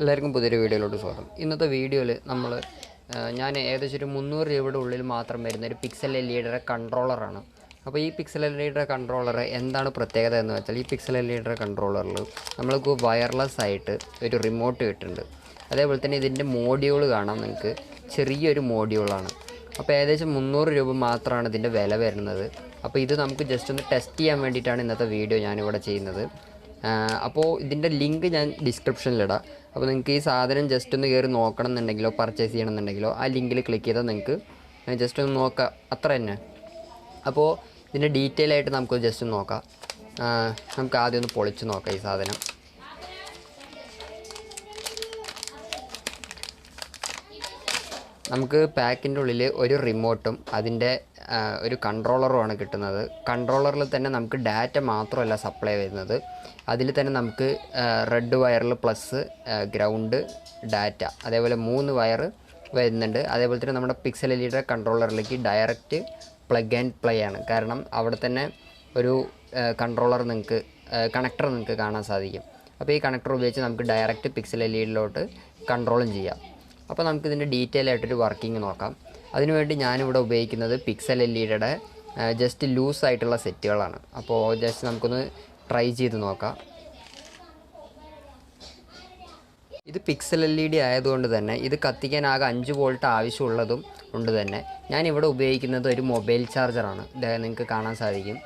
എല്ലാവർക്കും പുതിയൊരു വീഡിയോയിലോട്ട് സ്വാഗതം. ഇന്നത്തെ വീഡിയോയിൽ ഞാൻ ഏകദേശം ഒരു 300 രൂപയുടെ ഉള്ളിൽ മാത്രം വരുന്ന ഒരു പിക്സൽ LED കൺട്രോളറാണ്. അപ്പോൾ ഈ പിക്സൽ LED കൺട്രോളർ എന്താണ് പ്രത്യേകത എന്ന് വെച്ചാൽ, ഈ പിക്സൽ LED കൺട്രോളറിൽ നമ്മൾക്ക് വയർലെസ് ആയിട്ട് ഒരു റിമോട്ട് കിട്ടുന്നുണ്ട്. അതേപോലെ തന്നെ ഇതിൻ്റെ മോഡ്യൂൾ കാണാം, നിങ്ങൾക്ക് ചെറിയൊരു മോഡ്യൂളാണ്. അപ്പോൾ ഏകദേശം 300 രൂപ മാത്രമാണ് ഇതിൻ്റെ വില വരുന്നത്. അപ്പോൾ ഇത് നമുക്ക് ജസ്റ്റ് ഒന്ന് ടെസ്റ്റ് ചെയ്യാൻ വേണ്ടിയിട്ടാണ് ഇന്നത്തെ വീഡിയോ ഞാനിവിടെ ചെയ്യുന്നത്. അപ്പോൾ ഇതിൻ്റെ ലിങ്ക് ഞാൻ ഡിസ്ക്രിപ്ഷനിലിടാം. അപ്പോൾ നിങ്ങൾക്ക് ഈ സാധനം ജസ്റ്റ് ഒന്ന് കയറി നോക്കണം എന്നുണ്ടെങ്കിലോ പർച്ചേസ് ചെയ്യണമെന്നുണ്ടെങ്കിലോ ആ ലിങ്കിൽ ക്ലിക്ക് ചെയ്താൽ നിങ്ങൾക്ക് ജസ്റ്റ് ഒന്ന് നോക്കാം, അത്ര തന്നെ. അപ്പോൾ ഇതിൻ്റെ ഡീറ്റെയിൽ ആയിട്ട് നമുക്ക് ജസ്റ്റ് ഒന്ന് നോക്കാം. നമുക്ക് ആദ്യം ഒന്ന് പൊളിച്ച് നോക്കാം ഈ സാധനം. നമുക്ക് പാക്കിൻ്റെ ഉള്ളിൽ ഒരു റിമോട്ടും അതിൻ്റെ ഒരു കൺട്രോളറുമാണ് കിട്ടുന്നത്. കൺട്രോളറിൽ തന്നെ നമുക്ക് ഡാറ്റ മാത്രമല്ല സപ്ലൈ വരുന്നത്, അതിൽ തന്നെ നമുക്ക് റെഡ് വയറിൽ പ്ലസ് ഗ്രൗണ്ട് ഡാറ്റ, അതേപോലെ 3 വയർ വരുന്നുണ്ട്. അതേപോലെ തന്നെ നമ്മുടെ പിക്സൽ LED കൺട്രോളറിലേക്ക് ഡയറക്റ്റ് പ്ലഗ് ആൻഡ് പ്ലേ ആണ്. കാരണം അവിടെ തന്നെ ഒരു കൺട്രോളർ കണക്ടർ നിങ്ങൾക്ക് കാണാൻ സാധിക്കും. അപ്പോൾ ഈ കണക്ടർ ഉപയോഗിച്ച് നമുക്ക് ഡയറക്റ്റ് പിക്സൽ LEDയിലോട്ട് കൺട്രോളും ചെയ്യാം. അപ്പോൾ നമുക്കിതിൻ്റെ ഡീറ്റെയിൽ ആയിട്ടൊരു വർക്കിംഗ് നോക്കാം. അതിനുവേണ്ടി ഞാനിവിടെ ഉപയോഗിക്കുന്നത് പിക്സൽ LEDയുടെ ജസ്റ്റ് ലൂസായിട്ടുള്ള സെറ്റുകളാണ്. അപ്പോൾ ജസ്റ്റ് നമുക്കൊന്ന് ട്രൈ ചെയ്ത് നോക്കാം. ഇത് പിക്സൽ LED ആയതുകൊണ്ട് തന്നെ ഇത് കത്തിക്കാൻ ആകെ 5 വോൾട്ട് ആവശ്യമുള്ളതും കൊണ്ട് തന്നെ ഞാനിവിടെ ഉപയോഗിക്കുന്നത് ഒരു മൊബൈൽ ചാർജറാണ്. ഇത് നിങ്ങൾക്ക് കാണാൻ സാധിക്കും,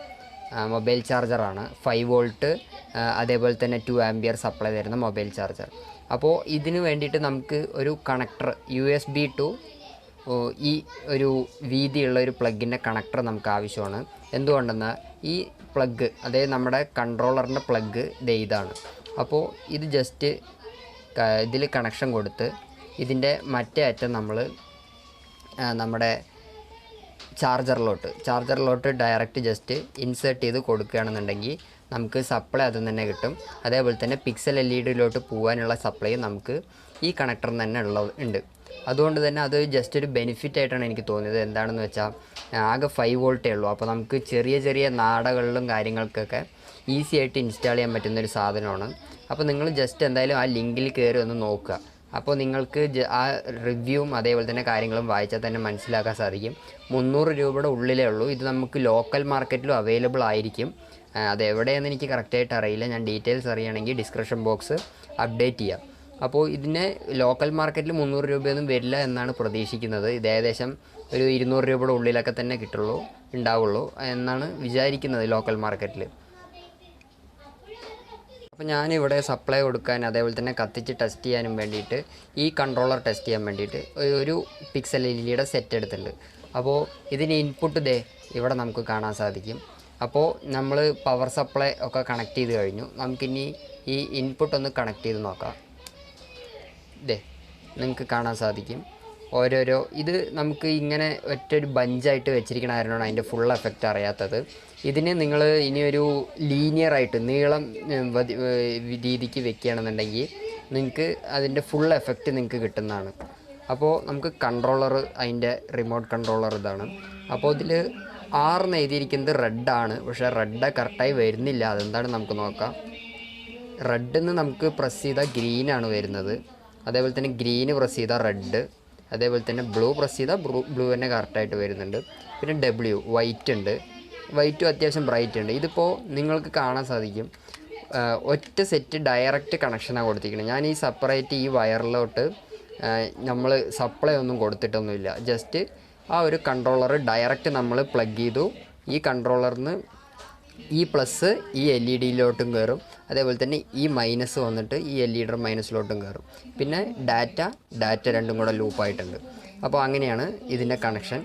മൊബൈൽ ചാർജറാണ്. 5 വോൾട്ട് അതേപോലെ തന്നെ 2 ആംപിയർ സപ്ലൈ തരുന്ന മൊബൈൽ ചാർജർ. അപ്പോൾ ഇതിന് വേണ്ടിയിട്ട് നമുക്ക് ഒരു കണക്ടർ USB ടു ഈ ഒരു വീതിയുള്ള ഒരു പ്ലഗിൻ്റെ കണക്ടർ നമുക്ക് ആവശ്യമാണ്. എന്തുകൊണ്ടെന്നാൽ ഈ പ്ലഗ്, അതായത് നമ്മുടെ കൺട്രോളറിൻ്റെ പ്ലഗ് ഇതാണ്. അപ്പോൾ ഇത് ജസ്റ്റ് ഇതിൽ കണക്ഷൻ കൊടുത്ത് ഇതിൻ്റെ മറ്റേ അറ്റം നമ്മൾ നമ്മുടെ ചാർജറിലോട്ട് ഡയറക്റ്റ് ജസ്റ്റ് ഇൻസേർട്ട് ചെയ്ത് കൊടുക്കുകയാണെന്നുണ്ടെങ്കിൽ നമുക്ക് സപ്ലൈ അതിൽ തന്നെ കിട്ടും. അതേപോലെ തന്നെ പിക്സൽ LEDയിലോട്ട് പോകാനുള്ള സപ്ലൈ നമുക്ക് ഈ കണക്ടറിൽ തന്നെ ഉണ്ട്. അതുകൊണ്ട് തന്നെ അത് ജസ്റ്റ് ഒരു ബെനിഫിറ്റ് ആയിട്ടാണ് എനിക്ക് തോന്നിയത്. എന്താണെന്ന് വെച്ചാൽ ആകെ 5 വോൾട്ടേ ഉള്ളൂ. അപ്പോൾ നമുക്ക് ചെറിയ നാടകളിലും കാര്യങ്ങൾക്കൊക്കെ ഈസി ആയിട്ട് ഇൻസ്റ്റാൾ ചെയ്യാൻ പറ്റുന്നൊരു സാധനമാണ്. അപ്പോൾ നിങ്ങൾ ജസ്റ്റ് എന്തായാലും ആ ലിങ്കിൽ കയറി ഒന്ന് നോക്കുക. അപ്പോൾ നിങ്ങൾക്ക് ആ റിവ്യൂവും അതേപോലെ തന്നെ കാര്യങ്ങളും വായിച്ചാൽ തന്നെ മനസ്സിലാക്കാൻ സാധിക്കും. 300 രൂപയുടെ ഉള്ളിലേ ഉള്ളൂ. ഇത് നമുക്ക് ലോക്കൽ മാർക്കറ്റിലും അവൈലബിൾ ആയിരിക്കും. അതെവിടെയെന്ന് എനിക്ക് കറക്റ്റായിട്ട് അറിയില്ല. ഞാൻ ഡീറ്റെയിൽസ് അറിയുകയാണെങ്കിൽ ഡിസ്ക്രിപ്ഷൻ ബോക്സ് അപ്ഡേറ്റ് ചെയ്യാം. അപ്പോൾ ഇതിന് ലോക്കൽ മാർക്കറ്റിൽ 300 രൂപയൊന്നും വരില്ല എന്നാണ് പ്രതീക്ഷിക്കുന്നത്. ഇത് ഏകദേശം ഒരു 200 രൂപയുടെ ഉള്ളിലൊക്കെ തന്നെ ഉണ്ടാവുള്ളൂ എന്നാണ് വിചാരിക്കുന്നത് ലോക്കൽ മാർക്കറ്റിൽ. അപ്പോൾ ഞാനിവിടെ സപ്ലൈ കൊടുക്കാൻ അതേപോലെ തന്നെ കത്തിച്ച് ടെസ്റ്റ് ചെയ്യാനും വേണ്ടിയിട്ട് ഈ കൺട്രോളർ ടെസ്റ്റ് ചെയ്യാൻ വേണ്ടിയിട്ട് ഒരു പിക്സൽ LEDയുടെ സെറ്റ് എടുത്തിട്ടുണ്ട്. അപ്പോൾ ഇതിന് ഇൻപുട്ട് ഇവിടെ നമുക്ക് കാണാൻ സാധിക്കും. അപ്പോൾ നമ്മൾ പവർ സപ്ലൈ ഒക്കെ കണക്ട് ചെയ്ത് കഴിഞ്ഞു. നമുക്കിനി ഈ ഇൻപുട്ട് ഒന്ന് കണക്ട് ചെയ്ത് നോക്കാം. നിങ്ങൾക്ക് കാണാൻ സാധിക്കും ഓരോരോ ഇത് നമുക്ക് ഇങ്ങനെ ഒറ്റൊരു ബഞ്ചായിട്ട് വെച്ചിരിക്കണ കാരണമാണ് അതിൻ്റെ ഫുൾ എഫക്റ്റ് അറിയാത്തത്. ഇതിന് നിങ്ങൾ ഇനിയൊരു ലീനിയറായിട്ട് നീളം രീതിക്ക് വെക്കുകയാണെന്നുണ്ടെങ്കിൽ നിങ്ങൾക്ക് അതിൻ്റെ ഫുൾ എഫക്റ്റ് നിങ്ങൾക്ക് കിട്ടുന്നതാണ്. അപ്പോൾ നമുക്ക് കൺട്രോളർ, അതിൻ്റെ റിമോട്ട് കൺട്രോളർ ഇതാണ്. അപ്പോൾ ഇതിൽ 6 എഴുതിയിരിക്കുന്നത് റെഡാണ്, പക്ഷേ റെഡ് കറക്റ്റായി വരുന്നില്ല. അതെന്താണ് നമുക്ക് നോക്കാം. റെഡിന്ന് നമുക്ക് പ്രസ് ചെയ്താൽ ഗ്രീനാണ് വരുന്നത്. അതേപോലെ തന്നെ ഗ്രീന് പ്രസ് ചെയ്താൽ റെഡ്, അതേപോലെ തന്നെ ബ്ലൂ പ്രസ് ചെയ്താൽ ബ്ലൂ തന്നെ കറക്റ്റായിട്ട് വരുന്നുണ്ട്. പിന്നെ വൈറ്റ് ഉണ്ട്, വൈറ്റും അത്യാവശ്യം ബ്രൈറ്റ് ഉണ്ട്. ഇതിപ്പോൾ നിങ്ങൾക്ക് കാണാൻ സാധിക്കും ഒറ്റ സെറ്റ് ഡയറക്റ്റ് കണക്ഷനാണ് കൊടുത്തിരിക്കുന്നത്. ഞാൻ ഈ സെപ്പറേറ്റ് ഈ വയറിലോട്ട് നമ്മൾ സപ്ലൈ ഒന്നും കൊടുത്തിട്ടൊന്നുമില്ല. ജസ്റ്റ് ആ ഒരു കൺട്രോളർ ഡയറക്റ്റ് നമ്മൾ പ്ലഗ് ചെയ്തു. ഈ കൺട്രോളറിന് ഈ പ്ലസ് ഈ LEDയിലോട്ടും കയറും, അതേപോലെ തന്നെ ഈ മൈനസ് വന്നിട്ട് ഈ LEDയുടെ മൈനസിലോട്ടും കയറും. പിന്നെ ഡാറ്റ രണ്ടും കൂടെ ലൂപ്പായിട്ടുണ്ട്. അപ്പോൾ അങ്ങനെയാണ് ഇതിൻ്റെ കണക്ഷൻ.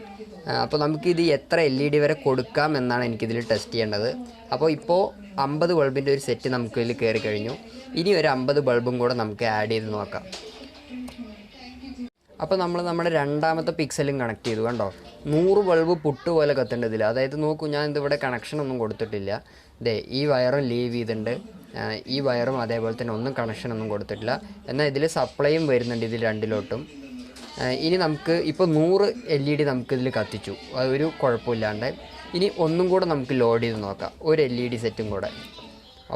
അപ്പോൾ നമുക്കിത് എത്ര LED വരെ കൊടുക്കാം എന്നാണ് എനിക്കിതിൽ ടെസ്റ്റ് ചെയ്യേണ്ടത്. അപ്പോൾ ഇപ്പോൾ 50 ബൾബിൻ്റെ ഒരു സെറ്റ് നമുക്കിതിൽ കയറി കഴിഞ്ഞു. ഇനി ഒരു 50 ബൾബും കൂടെ നമുക്ക് ആഡ് ചെയ്ത് നോക്കാം. അപ്പോൾ നമ്മൾ നമ്മുടെ രണ്ടാമത്തെ പിക്സലും കണക്ട് ചെയ്തു. കണ്ടോ, 100 ബൾബ് പുട്ടുപോലെ കത്തേണ്ടതില്ല. അതായത് നോക്കൂ, ഞാൻ ഇതിവിടെ കണക്ഷനൊന്നും കൊടുത്തിട്ടില്ല. ഈ വയറും ലീവ് ചെയ്തിട്ടുണ്ട്, ഈ വയറും അതേപോലെ തന്നെ ഒന്നും കണക്ഷനൊന്നും കൊടുത്തിട്ടില്ല. എന്നാൽ ഇതിൽ സപ്ലൈയും വരുന്നുണ്ട് ഇതിൽ രണ്ടിലോട്ടും. ഇനി നമുക്ക് ഇപ്പോൾ 100 LED നമുക്കിതിൽ കത്തിച്ചു, ഒരു കുഴപ്പമില്ലാണ്ട്. ഇനി ഒന്നും കൂടെ നമുക്ക് ലോഡ് ചെയ്ത് നോക്കാം, ഒരു LED സെറ്റും കൂടെ.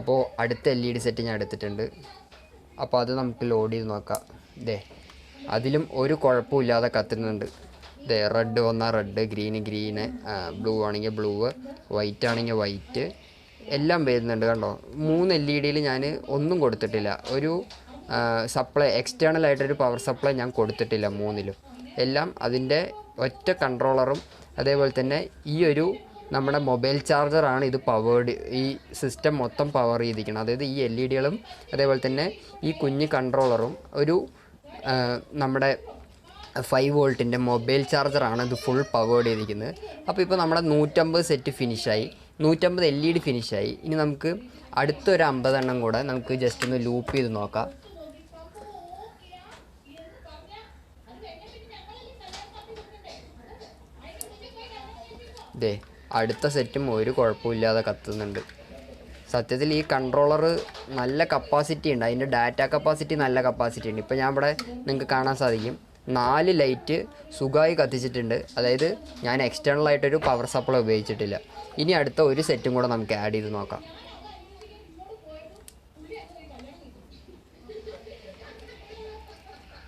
അപ്പോൾ അടുത്ത LED സെറ്റ് ഞാൻ എടുത്തിട്ടുണ്ട്. അപ്പോൾ അത് നമുക്ക് ലോഡ് ചെയ്ത് നോക്കാം. ഇതേ അതിലും ഒരു കുഴപ്പമില്ലാതെ കത്തുന്നുണ്ട്. ഇതേ റെഡ് വന്നാൽ റെഡ്, ഗ്രീന്, ബ്ലൂ ആണെങ്കിൽ ബ്ലൂ, വൈറ്റ് ആണെങ്കിൽ വൈറ്റ് എല്ലാം വരുന്നുണ്ട്. കണ്ടോ 3 LED ഞാൻ ഒന്നും കൊടുത്തിട്ടില്ല. ഒരു സപ്ലൈ എക്സ്റ്റേണലായിട്ടൊരു പവർ സപ്ലൈ ഞാൻ കൊടുത്തിട്ടില്ല 3ലും. എല്ലാം അതിൻ്റെ ഒറ്റ കൺട്രോളറും അതേപോലെ തന്നെ ഈ ഒരു നമ്മുടെ മൊബൈൽ ചാർജറാണ് ഇത് പവേർഡ്, ഈ സിസ്റ്റം മൊത്തം പവർ ചെയ്തിരിക്കണം. അതായത് ഈ LED അതേപോലെ തന്നെ ഈ കുഞ്ഞ് കൺട്രോളറും ഒരു നമ്മുടെ 5 വോൾട്ടിൻ്റെ മൊബൈൽ ചാർജറാണ് ഇത് ഫുൾ പവേർഡ് ചെയ്തിരിക്കുന്നത്. അപ്പോൾ ഇപ്പോൾ നമ്മുടെ 150 സെറ്റ് ഫിനിഷായി, 150 LED ഫിനിഷായി. ഇനി നമുക്ക് അടുത്തൊരു 50 എണ്ണം കൂടെ നമുക്ക് ജസ്റ്റ് ഒന്ന് ലൂപ്പ് ചെയ്ത് നോക്കാം. ഇതേ അടുത്ത സെറ്റും ഒരു കുഴപ്പമില്ലാതെ കത്തുന്നുണ്ട്. സത്യത്തിൽ ഈ കൺട്രോളർ നല്ല കപ്പാസിറ്റി ഉണ്ട്, അതിൻ്റെ ഡാറ്റ കപ്പാസിറ്റി നല്ല കപ്പാസിറ്റി ഉണ്ട്. ഇപ്പോൾ ഞാൻ ഇവിടെ നിങ്ങൾക്ക് കാണാൻ സാധിക്കും 4 ലൈറ്റ് സുഖമായി കത്തിച്ചിട്ടുണ്ട്. അതായത് ഞാൻ എക്സ്റ്റേണലായിട്ടൊരു പവർ സപ്ലൈ ഉപയോഗിച്ചിട്ടില്ല. ഇനി അടുത്ത ഒരു സെറ്റും കൂടെ നമുക്ക് ആഡ് ചെയ്ത് നോക്കാം.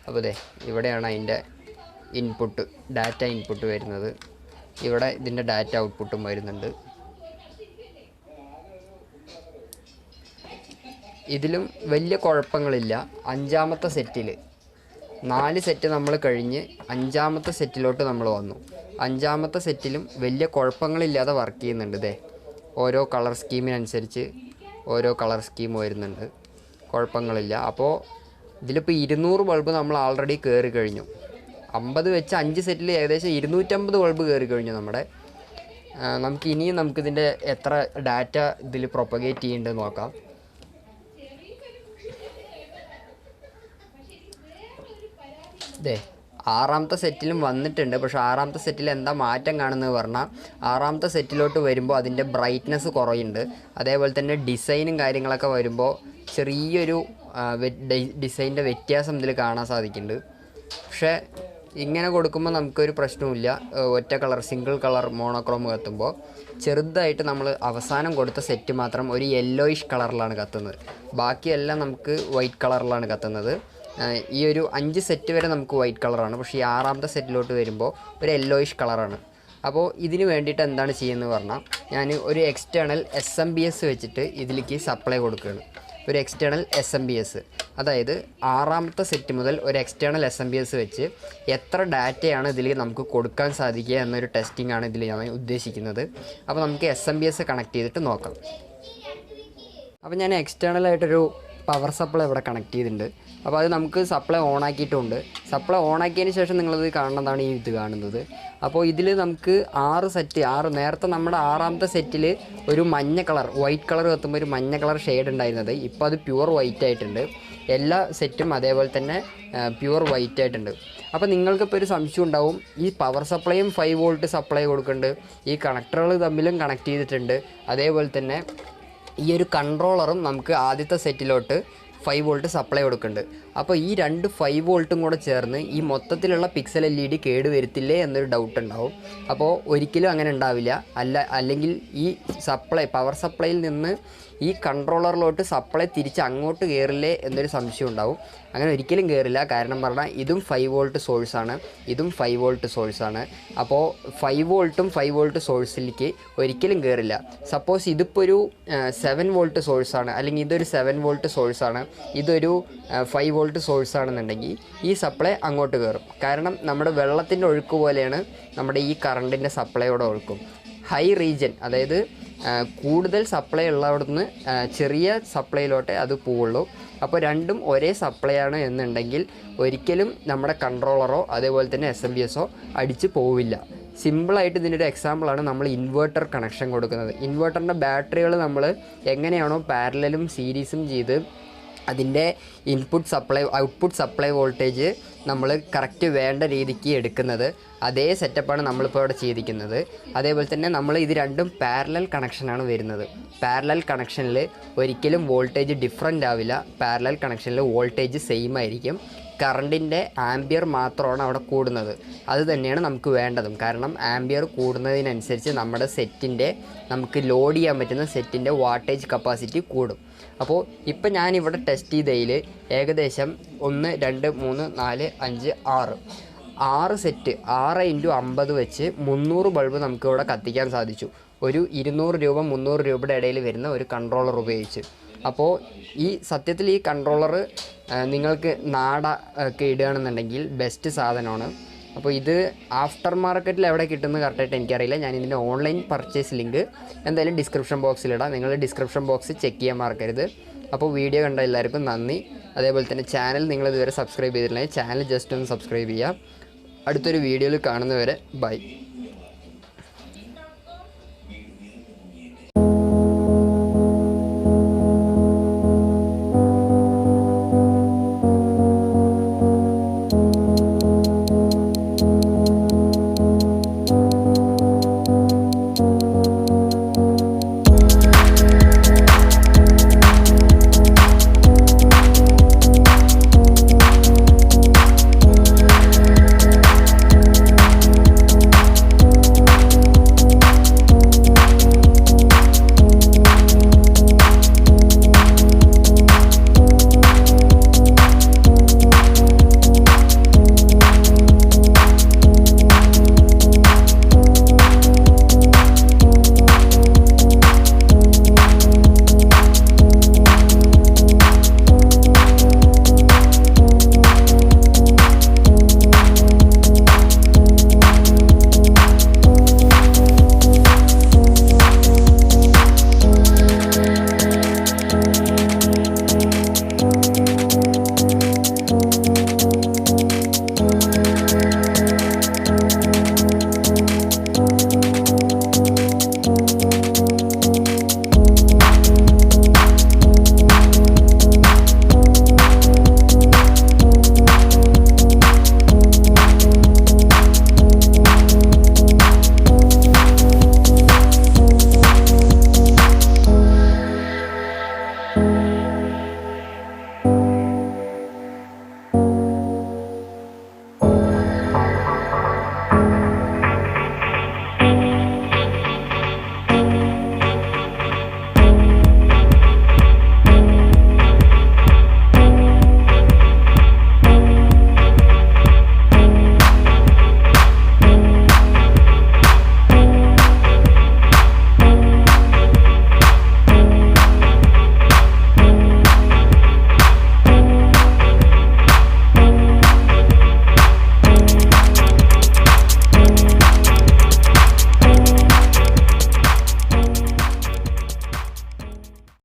അപ്പോൾ ഇതേ ഇവിടെയാണ് അതിൻ്റെ ഇൻപുട്ട്, ഡാറ്റ ഇൻപുട്ട് വരുന്നത്. ഇവിടെ ഇതിൻ്റെ ഡാറ്റ ഔട്ട്പുട്ടും വരുന്നുണ്ട്. ഇതിലും വലിയ കുഴപ്പങ്ങളില്ല. 5ാമത്തെ സെറ്റിൽ 4 സെറ്റ് നമ്മൾ കഴിഞ്ഞ് 5ാമത്തെ സെറ്റിലോട്ട് നമ്മൾ വന്നു. 5ാമത്തെ സെറ്റിലും വലിയ കുഴപ്പങ്ങളില്ലാതെ വർക്ക് ചെയ്യുന്നുണ്ട്. ഇതേ ഓരോ കളർ സ്കീമിനനുസരിച്ച് ഓരോ കളർ സ്കീം വരുന്നുണ്ട്, കുഴപ്പങ്ങളില്ല. അപ്പോൾ ഇതിലിപ്പോൾ 200 ബൾബ് നമ്മൾ ആൾറെഡി കയറി കഴിഞ്ഞു. 50 വെച്ച് 5 സെറ്റിൽ ഏകദേശം 250 ബൾബ് കയറി കഴിഞ്ഞു നമ്മുടെ. നമുക്കിതിൻ്റെ എത്ര ഡാറ്റ ഇതിൽ പ്രൊപ്പഗേറ്റ് ചെയ്യേണ്ടതെന്ന് നോക്കാം. ഇതേ 6ാമത്തെ സെറ്റിലും വന്നിട്ടുണ്ട്. പക്ഷേ 6ാമത്തെ സെറ്റിൽ എന്താ മാറ്റം കാണുന്നത് പറഞ്ഞാൽ 6ാമത്തെ സെറ്റിലോട്ട് വരുമ്പോൾ അതിൻ്റെ ബ്രൈറ്റ്നസ് കുറയുന്നുണ്ട്. അതേപോലെ തന്നെ ഡിസൈനും കാര്യങ്ങളൊക്കെ വരുമ്പോൾ ചെറിയൊരു ഡിസൈനിൻ്റെ വ്യത്യാസം ഇതിൽ കാണാൻ സാധിക്കുന്നുണ്ട്. പക്ഷേ ഇങ്ങനെ കൊടുക്കുമ്പോൾ നമുക്കൊരു പ്രശ്നവുമില്ല. ഒറ്റ കളർ സിംഗിൾ കളർ മോണോക്രോം കത്തുമ്പോൾ ചെറുതായിട്ട് നമ്മൾ അവസാനം കൊടുത്ത സെറ്റ് മാത്രം ഒരു യെല്ലോയിഷ് കളറിലാണ് കത്തുന്നത്. ബാക്കിയെല്ലാം നമുക്ക് വൈറ്റ് കളറിലാണ് കത്തുന്നത്. ഈ ഒരു 5 സെറ്റ് വരെ നമുക്ക് വൈറ്റ് കളറാണ്. പക്ഷേ ഈ 6ാമത്തെ സെറ്റിലോട്ട് വരുമ്പോൾ ഒരു യെല്ലോയിഷ് കളറാണ്. അപ്പോൾ ഇതിന് വേണ്ടിയിട്ട് എന്താണ് ചെയ്യുന്നത് പറഞ്ഞാൽ ഞാൻ ഒരു എക്സ്റ്റേണൽ SMBS വെച്ചിട്ട് ഇതിലേക്ക് സപ്ലൈ കൊടുക്കുകയാണ്. ഒരു എക്സ്റ്റേണൽ SMBS, അതായത് 6ാമത്തെ സെറ്റ് മുതൽ ഒരു എക്സ്റ്റേണൽ SMBS വെച്ച് എത്ര ഡാറ്റയാണ് ഇതിൽ നമുക്ക് കൊടുക്കാൻ സാധിക്കുക എന്നൊരു ടെസ്റ്റിംഗ് ആണ് ഇതിൽ ഞാൻ ഉദ്ദേശിക്കുന്നത്. അപ്പോൾ നമുക്ക് SMBS കണക്ട് ചെയ്തിട്ട് നോക്കാം. അപ്പോൾ ഞാൻ എക്സ്റ്റേണലായിട്ടൊരു പവർ സപ്ലൈ ഇവിടെ കണക്ട് ചെയ്തിട്ടുണ്ട്. അപ്പോൾ അത് നമുക്ക് സപ്ലൈ ഓണാക്കിയിട്ടുണ്ട്. സപ്ലൈ ഓണാക്കിയതിന് ശേഷം നിങ്ങളത് കാണുന്നതാണ് ഈ ഇത് കാണുന്നത്. അപ്പോൾ ഇതിൽ നമുക്ക് 6 സെറ്റ് നേരത്തെ നമ്മുടെ 6ാമത്തെ സെറ്റിൽ ഒരു മഞ്ഞ കളർ വൈറ്റ് കളർ കത്തുമ്പോൾ ഒരു മഞ്ഞ കളർ ഷെയ്ഡ് ഉണ്ടായിരുന്നത് ഇപ്പോൾ അത് പ്യുവർ വൈറ്റ് ആയിട്ടുണ്ട്. എല്ലാ സെറ്റും അതേപോലെ തന്നെ പ്യുവർ വൈറ്റ് ആയിട്ടുണ്ട്. അപ്പോൾ നിങ്ങൾക്കിപ്പോൾ ഒരു സംശയം ഉണ്ടാവും, ഈ പവർ സപ്ലൈയും 5 വോൾട്ട് സപ്ലൈ കൊടുക്കുന്നുണ്ട്, ഈ കണക്ടറുകൾ തമ്മിലും കണക്ട് ചെയ്തിട്ടുണ്ട്, അതേപോലെ തന്നെ ഈ ഒരു കൺട്രോളറും നമുക്ക് ആദ്യത്തെ സെറ്റിലോട്ട് 5 വോൾട്ട് സപ്ലൈ കൊടുക്കുന്നുണ്ട്. അപ്പോൾ ഈ 2 5 വോൾട്ടും കൂടെ ചേർന്ന് ഈ മൊത്തത്തിലുള്ള പിക്സൽ LED കേട് വരുത്തില്ലേ എന്നൊരു ഡൗട്ട് ഉണ്ടാവും. അപ്പോൾ ഒരിക്കലും അങ്ങനെ ഉണ്ടാവില്ല. അല്ലെങ്കിൽ ഈ പവർ സപ്ലൈയിൽ നിന്ന് ഈ കൺട്രോളറിലോട്ട് സപ്ലൈ തിരിച്ച് അങ്ങോട്ട് കയറില്ലേ എന്നൊരു സംശയം ഉണ്ടാവും. അങ്ങനെ ഒരിക്കലും കയറില്ല. കാരണം പറഞ്ഞാൽ ഇതും 5 വോൾട്ട് സോഴ്സാണ്, ഇതും 5 വോൾട്ട് സോഴ്സാണ്. അപ്പോൾ 5 വോൾട്ടും 5 വോൾട്ട് സോഴ്സിലേക്ക് ഒരിക്കലും കയറില്ല. സപ്പോസ് ഇതിപ്പോൾ ഒരു 7 വോൾട്ട് സോഴ്സാണ്, അല്ലെങ്കിൽ ഇതൊരു 7 വോൾട്ട് സോഴ്സാണ്, ഇതൊരു 5 വോൾട്ട് സോഴ്സാണെന്നുണ്ടെങ്കിൽ ഈ സപ്ലൈ അങ്ങോട്ട് കയറും. കാരണം നമ്മുടെ വെള്ളത്തിൻ്റെ ഒഴുക്ക് പോലെയാണ് നമ്മുടെ ഈ കറണ്ടിൻ്റെ സപ്ലൈയോടെ ഒഴുക്കും. ഹൈ റീജിയൻ, അതായത് കൂടുതൽ സപ്ലൈ ഉള്ളവിടുന്ന് ചെറിയ സപ്ലൈയിലോട്ടേ അത് പോവുള്ളൂ. അപ്പോൾ രണ്ടും ഒരേ സപ്ലൈ ആണ് എന്നുണ്ടെങ്കിൽ ഒരിക്കലും നമ്മുടെ കൺട്രോളറോ അതേപോലെ തന്നെ SMBSO അടിച്ച് പോവില്ല. സിമ്പിളായിട്ട് ഇതിൻ്റെ ഒരു എക്സാമ്പിളാണ് നമ്മൾ ഇൻവേർട്ടർ കണക്ഷൻ കൊടുക്കുന്നത്. ഇൻവേർട്ടറിൻ്റെ ബാറ്ററികൾ നമ്മൾ എങ്ങനെയാണോ പാരലലും സീരീസും ചെയ്ത് അതിൻ്റെ ഔട്ട്പുട്ട് സപ്ലൈ വോൾട്ടേജ് നമ്മൾ കറക്റ്റ് വേണ്ട രീതിക്ക് എടുക്കുന്നത്, അതേ സെറ്റപ്പാണ് നമ്മളിപ്പോൾ ഇവിടെ ചെയ്തിരിക്കുന്നത്. അതേപോലെ തന്നെ നമ്മൾ ഇത് രണ്ടും പാരലൽ കണക്ഷനാണ് വരുന്നത്. പാരലൽ കണക്ഷനിൽ ഒരിക്കലും വോൾട്ടേജ് ഡിഫറൻ്റ് ആവില്ല. പാരലൽ കണക്ഷനിൽ വോൾട്ടേജ് സെയിം ആയിരിക്കും. കറണ്ടിൻ്റെ ആംബിയർ മാത്രമാണ് അവിടെ കൂടുന്നത്. അത് തന്നെയാണ് നമുക്ക് വേണ്ടതും. കാരണം ആംബിയർ കൂടുന്നതിനനുസരിച്ച് നമ്മുടെ സെറ്റിൻ്റെ നമുക്ക് ലോഡ് ചെയ്യാൻ പറ്റുന്ന സെറ്റിൻ്റെ വാട്ടേജ് കപ്പാസിറ്റി കൂടും. അപ്പോൾ ഇപ്പം ഞാനിവിടെ ടെസ്റ്റ് ചെയ്തതിൽ ഏകദേശം 1 2 3 4 5 6 സെറ്റ് 6 × 50 വെച്ച് 300 ബൾബ് നമുക്കിവിടെ കത്തിക്കാൻ സാധിച്ചു. ഒരു 200 രൂപ 300 രൂപയുടെ ഇടയിൽ വരുന്ന ഒരു കൺട്രോളർ ഉപയോഗിച്ച്. അപ്പോൾ ഈ സത്യത്തിൽ ഈ കൺട്രോളർ നിങ്ങൾക്ക് നാട ഒക്കെ ഇടുകയാണെന്നുണ്ടെങ്കിൽ ബെസ്റ്റ് സാധനമാണ്. അപ്പോൾ ഇത് ആഫ്റ്റർ മാർക്കറ്റിൽ എവിടെ കിട്ടുന്നത് കറക്റ്റായിട്ട് എനിക്കറിയില്ല. ഞാൻ ഇതിൻ്റെ ഓൺലൈൻ പർച്ചേസ് ലിങ്ക് എന്തായാലും ഡിസ്ക്രിപ്ഷൻ ബോക്സിലിടാം. നിങ്ങൾ ഡിസ്ക്രിപ്ഷൻ ബോക്സ് ചെക്ക് ചെയ്യാൻ മറക്കരുത്. അപ്പോൾ വീഡിയോ കണ്ട എല്ലാവർക്കും നന്ദി. അതേപോലെ തന്നെ ചാനൽ നിങ്ങൾ ഇതുവരെ സബ്സ്ക്രൈബ് ചെയ്തിട്ടില്ലെങ്കിൽ ചാനൽ ജസ്റ്റ് ഒന്ന് സബ്സ്ക്രൈബ് ചെയ്യുക. അടുത്തൊരു വീഡിയോയിൽ കാണുന്നവരെ ബൈ.